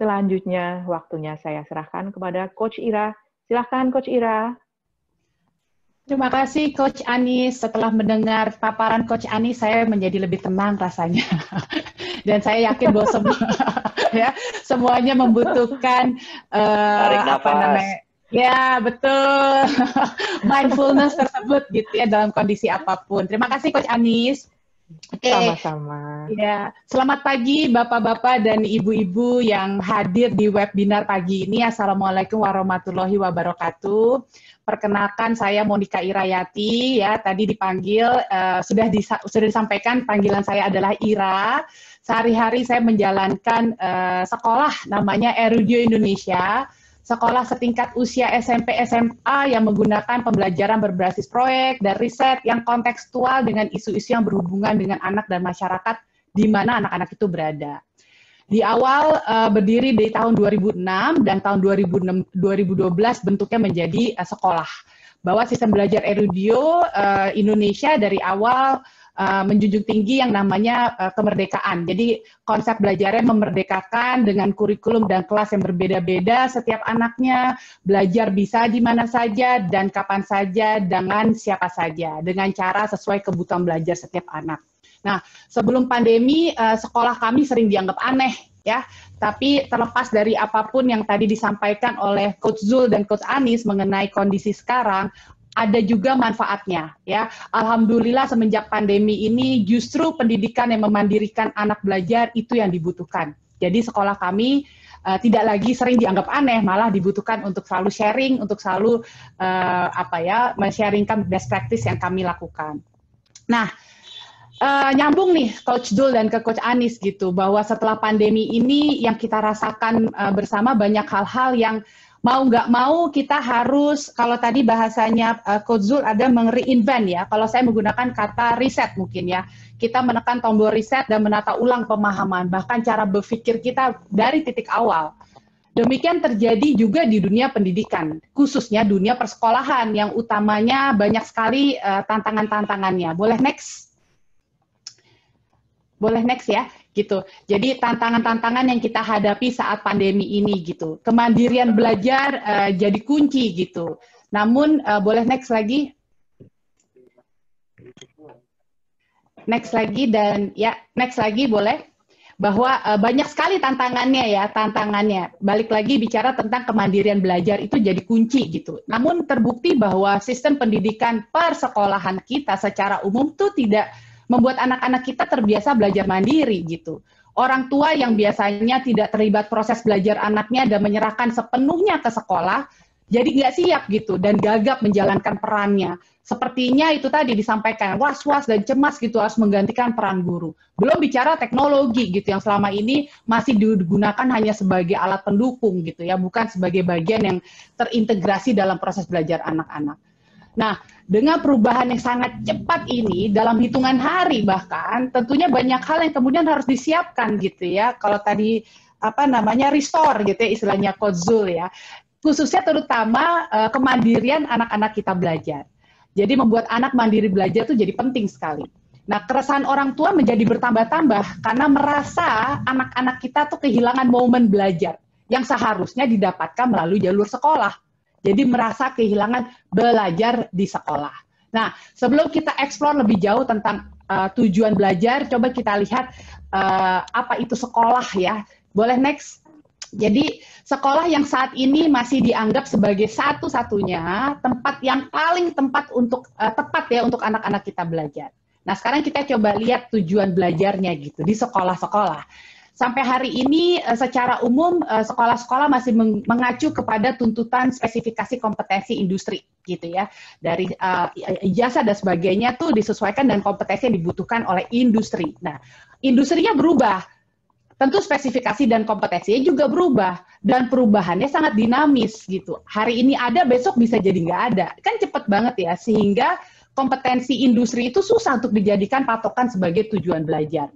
Selanjutnya, waktunya saya serahkan kepada Coach Ira. Silahkan, Coach Ira. Terima kasih, Coach Anis. Setelah mendengar paparan Coach Anis, saya menjadi lebih tenang rasanya. Dan saya yakin bahwa semuanya membutuhkan tarik nafas. Ya, betul. Mindfulness tersebut gitu ya dalam kondisi apapun. Terima kasih, Coach Anis. Oke. Sama-sama. Ya, selamat pagi Bapak-bapak dan Ibu-ibu yang hadir di webinar pagi ini. Assalamualaikum warahmatullahi wabarakatuh. Perkenalkan, saya Monica Irayati. Ya, tadi dipanggil sudah disampaikan panggilan saya adalah Ira. Sehari-hari saya menjalankan sekolah namanya Erudio Indonesia. Sekolah setingkat usia SMP SMA yang menggunakan pembelajaran berbasis proyek dan riset yang kontekstual dengan isu-isu yang berhubungan dengan anak dan masyarakat di mana anak-anak itu berada. Di awal berdiri di tahun 2006 dan tahun 2012 bentuknya menjadi sekolah. Bahwa sistem belajar Erudio Indonesia dari awal menjunjung tinggi yang namanya kemerdekaan. Jadi konsep belajarnya memerdekakan dengan kurikulum dan kelas yang berbeda-beda setiap anaknya, belajar bisa di mana saja dan kapan saja dengan siapa saja, dengan cara sesuai kebutuhan belajar setiap anak. Nah, sebelum pandemi sekolah kami sering dianggap aneh ya, tapi terlepas dari apapun yang tadi disampaikan oleh Coach Zul dan Coach Anis mengenai kondisi sekarang, ada juga manfaatnya ya. Alhamdulillah semenjak pandemi ini justru pendidikan yang memandirikan anak belajar itu yang dibutuhkan. Jadi sekolah kami tidak lagi sering dianggap aneh, malah dibutuhkan untuk selalu sharing, untuk selalu men-sharingkan best practice yang kami lakukan. Nah, nyambung nih Coach Dul dan ke Coach Anis gitu, bahwa setelah pandemi ini yang kita rasakan bersama banyak hal-hal yang mau nggak mau kita harus, kalau tadi bahasanya Coach Zul ada meng-reinvent ya, kalau saya menggunakan kata riset mungkin ya, kita menekan tombol riset dan menata ulang pemahaman, bahkan cara berpikir kita dari titik awal. Demikian terjadi juga di dunia pendidikan, khususnya dunia persekolahan yang utamanya banyak sekali tantangan-tantangannya. Boleh next? Boleh next ya, gitu. Jadi tantangan-tantangan yang kita hadapi saat pandemi ini gitu. Kemandirian belajar jadi kunci gitu. Namun boleh next lagi. Next lagi dan ya next lagi boleh. Bahwa banyak sekali tantangannya. Balik lagi bicara tentang kemandirian belajar itu jadi kunci gitu. Namun terbukti bahwa sistem pendidikan persekolahan kita secara umum tuh tidak membuat anak-anak kita terbiasa belajar mandiri gitu. Orang tua yang biasanya tidak terlibat proses belajar anaknya dan menyerahkan sepenuhnya ke sekolah, jadi nggak siap gitu dan gagap menjalankan perannya. Sepertinya itu tadi disampaikan, was-was dan cemas gitu harus menggantikan peran guru. Belum bicara teknologi gitu yang selama ini masih digunakan hanya sebagai alat pendukung gitu ya, bukan sebagai bagian yang terintegrasi dalam proses belajar anak-anak. Nah, dengan perubahan yang sangat cepat ini, dalam hitungan hari bahkan, tentunya banyak hal yang kemudian harus disiapkan gitu ya. Kalau tadi restore gitu ya istilahnya Coach Zul ya. Khususnya terutama kemandirian anak-anak kita belajar. Jadi membuat anak mandiri belajar itu jadi penting sekali. Nah, keresahan orang tua menjadi bertambah-tambah karena merasa anak-anak kita tuh kehilangan momen belajar yang seharusnya didapatkan melalui jalur sekolah. Jadi merasa kehilangan belajar di sekolah. Nah, sebelum kita eksplor lebih jauh tentang tujuan belajar, coba kita lihat apa itu sekolah ya. Boleh next? Jadi sekolah yang saat ini masih dianggap sebagai satu-satunya tempat yang paling tepat untuk anak-anak kita belajar. Nah, sekarang kita coba lihat tujuan belajarnya gitu di sekolah-sekolah. Sampai hari ini secara umum sekolah-sekolah masih mengacu kepada tuntutan spesifikasi kompetensi industri gitu ya. Dari ijazah dan sebagainya tuh disesuaikan dengan kompetensi yang dibutuhkan oleh industri. Nah, industrinya berubah. Tentu spesifikasi dan kompetensinya juga berubah dan perubahannya sangat dinamis gitu. Hari ini ada, besok bisa jadi nggak ada. Kan cepet banget ya, sehingga kompetensi industri itu susah untuk dijadikan patokan sebagai tujuan belajar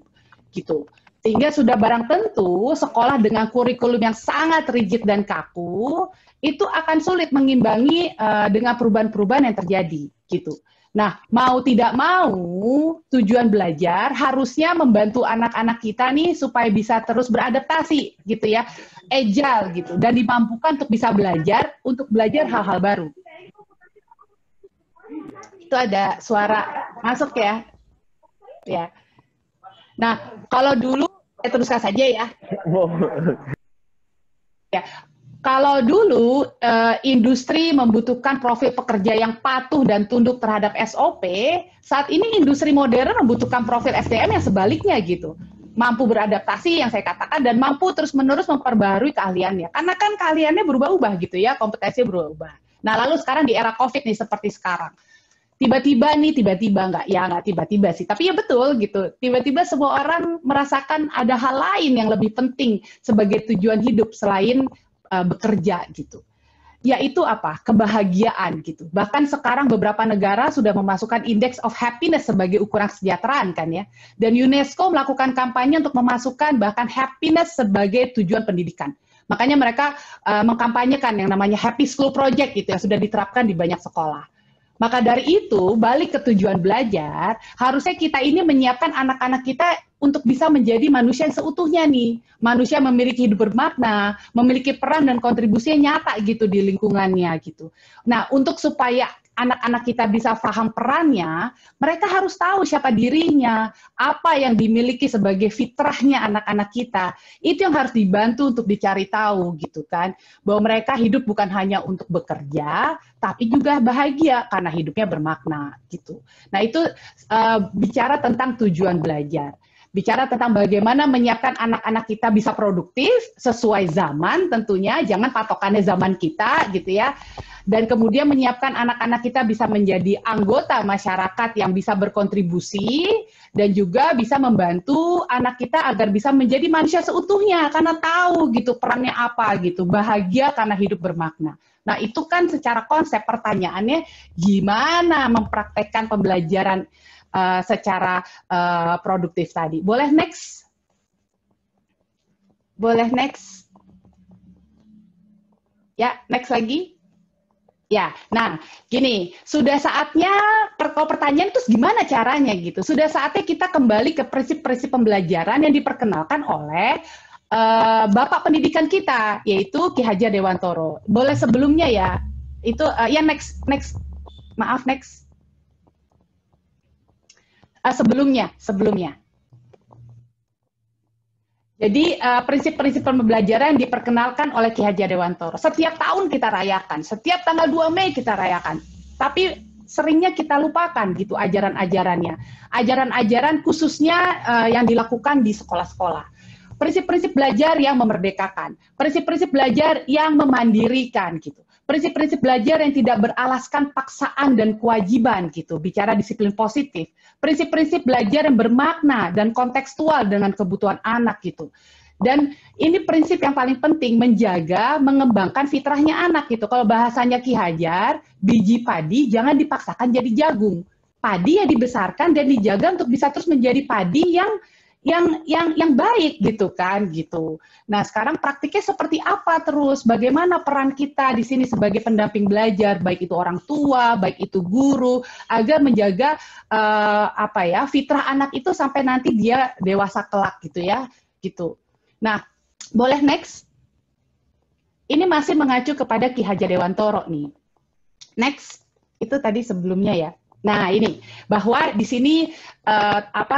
gitu. Sehingga sudah barang tentu sekolah dengan kurikulum yang sangat rigid dan kaku itu akan sulit mengimbangi dengan perubahan-perubahan yang terjadi gitu. Nah, mau tidak mau, tujuan belajar harusnya membantu anak-anak kita nih supaya bisa terus beradaptasi, gitu ya, agile gitu, dan dimampukan untuk bisa belajar, untuk belajar hal-hal baru. Itu ada suara masuk ya. Ya. Nah, kalau dulu, saya teruskan saja ya. Ya. Kalau dulu industri membutuhkan profil pekerja yang patuh dan tunduk terhadap SOP, saat ini industri modern membutuhkan profil SDM yang sebaliknya gitu. Mampu beradaptasi yang saya katakan dan mampu terus-menerus memperbarui keahliannya. Karena kan keahliannya berubah-ubah gitu ya, kompetensinya berubah. Nah, lalu sekarang di era COVID nih seperti sekarang. Tiba-tiba nggak tiba-tiba sih, tapi ya betul gitu. Tiba-tiba semua orang merasakan ada hal lain yang lebih penting sebagai tujuan hidup selain bekerja gitu. Yaitu apa? Kebahagiaan gitu. Bahkan sekarang beberapa negara sudah memasukkan Index of Happiness sebagai ukuran kesejahteraan kan ya. Dan UNESCO melakukan kampanye untuk memasukkan bahkan happiness sebagai tujuan pendidikan. Makanya mereka mengkampanyekan yang namanya Happy School Project gitu ya, sudah diterapkan di banyak sekolah. Maka dari itu, balik ke tujuan belajar, harusnya kita ini menyiapkan anak-anak kita untuk bisa menjadi manusia yang seutuhnya nih. Manusia memiliki hidup bermakna, memiliki peran dan kontribusi yang nyata gitu di lingkungannya gitu. Nah, untuk supaya anak-anak kita bisa paham perannya, mereka harus tahu siapa dirinya, apa yang dimiliki sebagai fitrahnya anak-anak kita. Itu yang harus dibantu untuk dicari tahu gitu kan. Bahwa mereka hidup bukan hanya untuk bekerja, tapi juga bahagia karena hidupnya bermakna gitu. Nah, itu bicara tentang tujuan belajar. Bicara tentang bagaimana menyiapkan anak-anak kita bisa produktif sesuai zaman tentunya, jangan patokannya zaman kita gitu ya. Dan kemudian menyiapkan anak-anak kita bisa menjadi anggota masyarakat yang bisa berkontribusi dan juga bisa membantu anak kita agar bisa menjadi manusia seutuhnya karena tahu gitu perannya apa gitu, bahagia karena hidup bermakna. Nah, itu kan secara konsep pertanyaannya gimana mempraktekkan pembelajaran secara produktif tadi. Boleh next? Boleh next? Ya, next lagi. Ya, nah gini, sudah saatnya, kalau pertanyaan terus gimana caranya gitu, sudah saatnya kita kembali ke prinsip-prinsip pembelajaran yang diperkenalkan oleh Bapak pendidikan kita, yaitu Ki Hajar Dewantoro. Boleh sebelumnya ya, itu ya next, maaf next. Sebelumnya. Jadi prinsip-prinsip pembelajaran diperkenalkan oleh Ki Hajar Dewantoro. Setiap tahun kita rayakan, setiap tanggal 2 Mei kita rayakan. Tapi seringnya kita lupakan gitu ajaran-ajarannya. Ajaran-ajaran khususnya yang dilakukan di sekolah-sekolah. Prinsip-prinsip belajar yang memerdekakan, prinsip-prinsip belajar yang memandirikan gitu. Prinsip-prinsip belajar yang tidak beralaskan paksaan dan kewajiban gitu, bicara disiplin positif. Prinsip-prinsip belajar yang bermakna dan kontekstual dengan kebutuhan anak gitu. Dan ini prinsip yang paling penting, menjaga, mengembangkan fitrahnya anak gitu. Kalau bahasanya Ki Hajar, biji padi jangan dipaksakan jadi jagung. Padi yang dibesarkan dan dijaga untuk bisa terus menjadi padi yang baik gitu kan gitu. Nah, sekarang praktiknya seperti apa terus? Bagaimana peran kita di sini sebagai pendamping belajar, baik itu orang tua, baik itu guru, agar menjaga fitrah anak itu sampai nanti dia dewasa kelak gitu ya, gitu. Nah, boleh next? Ini masih mengacu kepada Ki Hajar Dewantoro nih. Next, itu tadi sebelumnya ya. Nah, ini bahwa di sini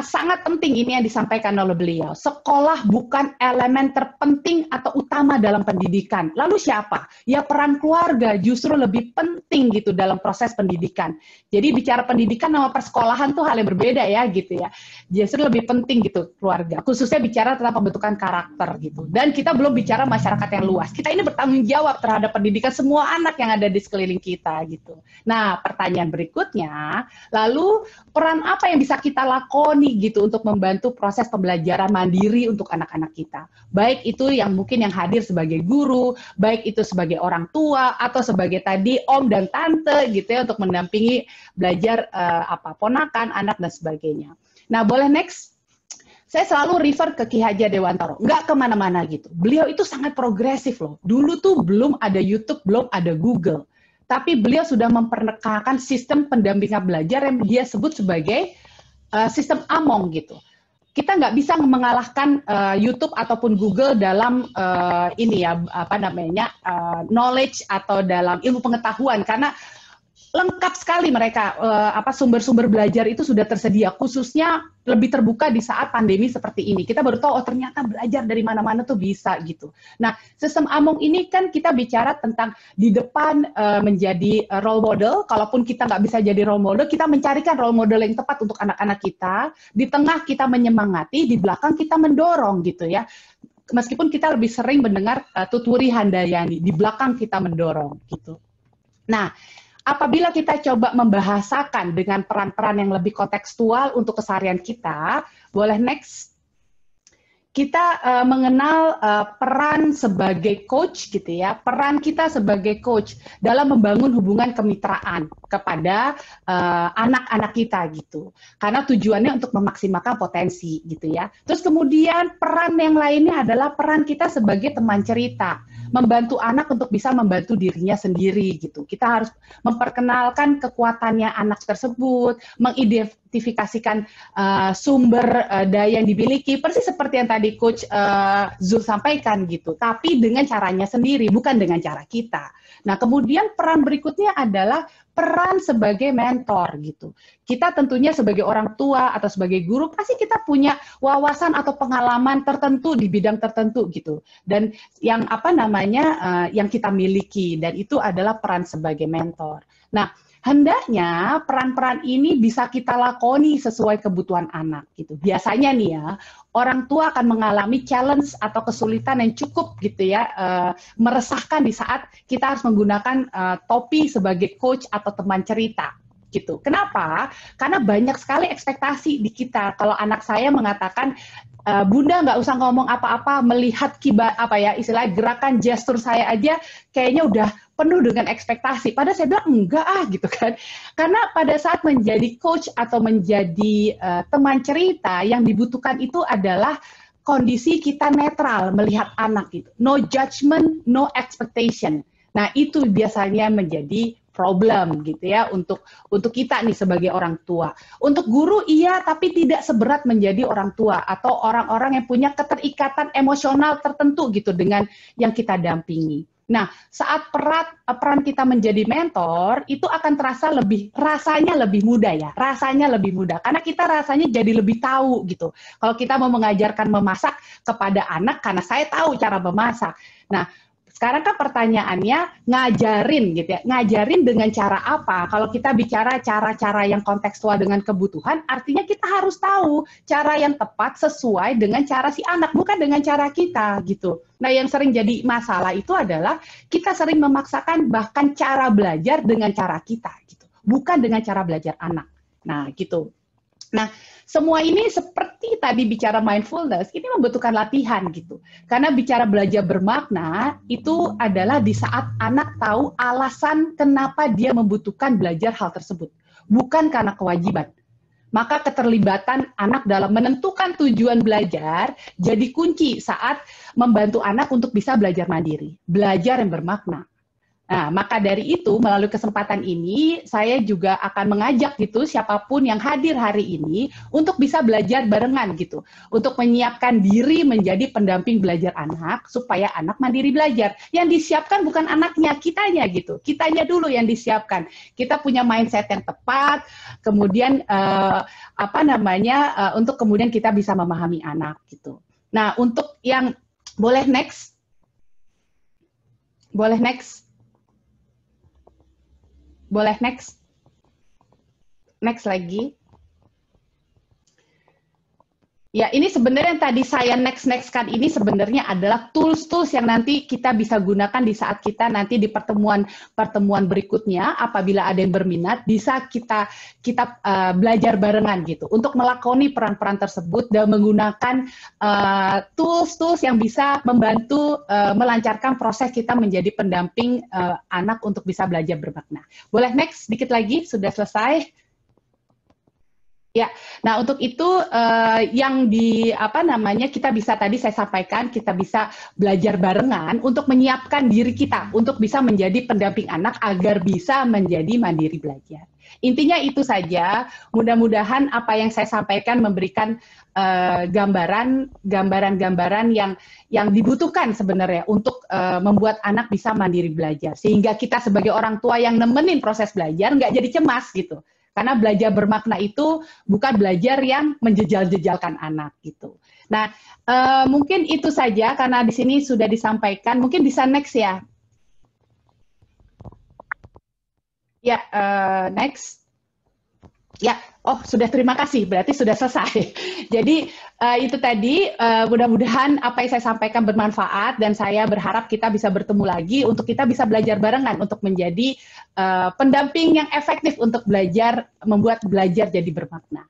sangat penting ini yang disampaikan oleh beliau. Sekolah bukan elemen terpenting atau utama dalam pendidikan. Lalu siapa? Ya peran keluarga justru lebih penting gitu dalam proses pendidikan. Jadi bicara pendidikan sama persekolahan tuh hal yang berbeda ya gitu ya. Justru lebih penting gitu keluarga. Khususnya bicara tentang pembentukan karakter gitu. Dan kita belum bicara masyarakat yang luas. Kita ini bertanggung jawab terhadap pendidikan semua anak yang ada di sekeliling kita gitu. Nah, pertanyaan berikutnya, lalu peran apa yang bisa kita lakoni gitu untuk membantu proses pembelajaran mandiri untuk anak-anak kita. Baik itu yang mungkin yang hadir sebagai guru, baik itu sebagai orang tua atau sebagai tadi om dan tante gitu ya untuk mendampingi belajar ponakan, anak dan sebagainya. Nah, boleh next? Saya selalu refer ke Ki Hajar Dewantoro, nggak kemana-mana gitu. Beliau itu sangat progresif loh. Dulu tuh belum ada YouTube, belum ada Google. tapi beliau sudah memperkenalkan sistem pendampingan belajar yang dia sebut sebagai sistem Among gitu. Kita nggak bisa mengalahkan YouTube ataupun Google dalam knowledge atau dalam ilmu pengetahuan, karena lengkap sekali mereka, sumber-sumber belajar itu sudah tersedia, khususnya lebih terbuka di saat pandemi seperti ini. Kita baru tahu, oh ternyata belajar dari mana-mana tuh bisa gitu. Nah, sistem Among ini kan kita bicara tentang di depan menjadi role model, kalaupun kita nggak bisa jadi role model, kita mencarikan role model yang tepat untuk anak-anak kita, di tengah kita menyemangati, di belakang kita mendorong gitu ya. Meskipun kita lebih sering mendengar Tutwuri Handayani, di belakang kita mendorong gitu. Nah, apabila kita coba membahasakan dengan peran-peran yang lebih kontekstual untuk keseharian kita, boleh next. Kita mengenal peran sebagai coach gitu ya, peran kita sebagai coach dalam membangun hubungan kemitraan kepada anak-anak kita gitu. Karena tujuannya untuk memaksimalkan potensi gitu ya. Terus kemudian peran yang lainnya adalah peran kita sebagai teman cerita, membantu anak untuk bisa membantu dirinya sendiri gitu. Kita harus memperkenalkan kekuatannya anak tersebut, mengidentifikasikan sumber daya yang dimiliki, persis seperti yang tadi Coach Zul sampaikan gitu, tapi dengan caranya sendiri, bukan dengan cara kita. Nah, kemudian peran berikutnya adalah peran sebagai mentor gitu. Kita tentunya sebagai orang tua atau sebagai guru pasti kita punya wawasan atau pengalaman tertentu di bidang tertentu gitu. Dan yang yang kita miliki, dan itu adalah peran sebagai mentor. Nah, hendaknya peran-peran ini bisa kita lakoni sesuai kebutuhan anak gitu. Biasanya nih ya, orang tua akan mengalami challenge atau kesulitan yang cukup gitu ya, meresahkan di saat kita harus menggunakan topi sebagai coach atau teman cerita gitu. Kenapa? Karena banyak sekali ekspektasi di kita. Kalau anak saya mengatakan, Bunda nggak usah ngomong apa-apa, melihat istilah gerakan gestur saya aja kayaknya udah penuh dengan ekspektasi. Padahal saya bilang enggak gitu kan. Karena pada saat menjadi coach atau menjadi teman cerita, yang dibutuhkan itu adalah kondisi kita netral melihat anak gitu. No judgment, no expectation. Nah, itu biasanya menjadi problem gitu ya untuk kita nih sebagai orang tua. Untuk guru iya, tapi tidak seberat menjadi orang tua atau orang-orang yang punya keterikatan emosional tertentu gitu dengan yang kita dampingi. Nah, saat peran kita menjadi mentor, itu akan rasanya lebih mudah ya, rasanya lebih mudah. Karena kita rasanya jadi lebih tahu gitu. Kalau kita mau mengajarkan memasak kepada anak, karena saya tahu cara memasak. Nah, sekarang kan pertanyaannya ngajarin gitu ya, ngajarin dengan cara apa? Kalau kita bicara cara-cara yang kontekstual dengan kebutuhan, artinya kita harus tahu cara yang tepat sesuai dengan cara si anak, bukan dengan cara kita gitu. Nah, yang sering jadi masalah itu adalah kita sering memaksakan bahkan cara belajar dengan cara kita gitu, bukan dengan cara belajar anak. Nah, gitu. Nah, semua ini seperti tadi bicara mindfulness, ini membutuhkan latihan gitu. Karena bicara belajar bermakna, itu adalah di saat anak tahu alasan kenapa dia membutuhkan belajar hal tersebut. Bukan karena kewajiban. Maka keterlibatan anak dalam menentukan tujuan belajar jadi kunci saat membantu anak untuk bisa belajar mandiri. Belajar yang bermakna. Nah, maka dari itu, melalui kesempatan ini, saya juga akan mengajak gitu siapapun yang hadir hari ini untuk bisa belajar barengan gitu, untuk menyiapkan diri menjadi pendamping belajar anak supaya anak mandiri belajar. Yang disiapkan bukan anaknya, kitanya gitu, kitanya dulu yang disiapkan. Kita punya mindset yang tepat, kemudian untuk kemudian kita bisa memahami anak gitu. Nah, untuk yang boleh next. Boleh next? Next lagi. Ya, ini sebenarnya yang tadi saya next-kan ini sebenarnya adalah tools-tools yang nanti kita bisa gunakan di saat kita nanti di pertemuan berikutnya, apabila ada yang berminat, bisa kita belajar barengan gitu, untuk melakoni peran-peran tersebut dan menggunakan tools-tools yang bisa membantu melancarkan proses kita menjadi pendamping anak untuk bisa belajar bermakna. Boleh next, sedikit lagi, sudah selesai. Ya, nah untuk itu yang kita bisa tadi saya sampaikan, kita bisa belajar barengan untuk menyiapkan diri kita untuk bisa menjadi pendamping anak agar bisa menjadi mandiri belajar. Intinya itu saja. Mudah-mudahan apa yang saya sampaikan memberikan gambaran-gambaran yang dibutuhkan sebenarnya untuk membuat anak bisa mandiri belajar. Sehingga kita sebagai orang tua yang nemenin proses belajar nggak jadi cemas gitu. Karena belajar bermakna itu bukan belajar yang menjejal-jejalkan anak gitu. Nah, mungkin itu saja karena di sini sudah disampaikan. Mungkin bisa next ya. Ya, next. Ya, oh sudah, terima kasih. Berarti sudah selesai. Jadi itu tadi, mudah-mudahan apa yang saya sampaikan bermanfaat dan saya berharap kita bisa bertemu lagi untuk kita bisa belajar barengan untuk menjadi pendamping yang efektif untuk belajar, membuat belajar jadi bermakna.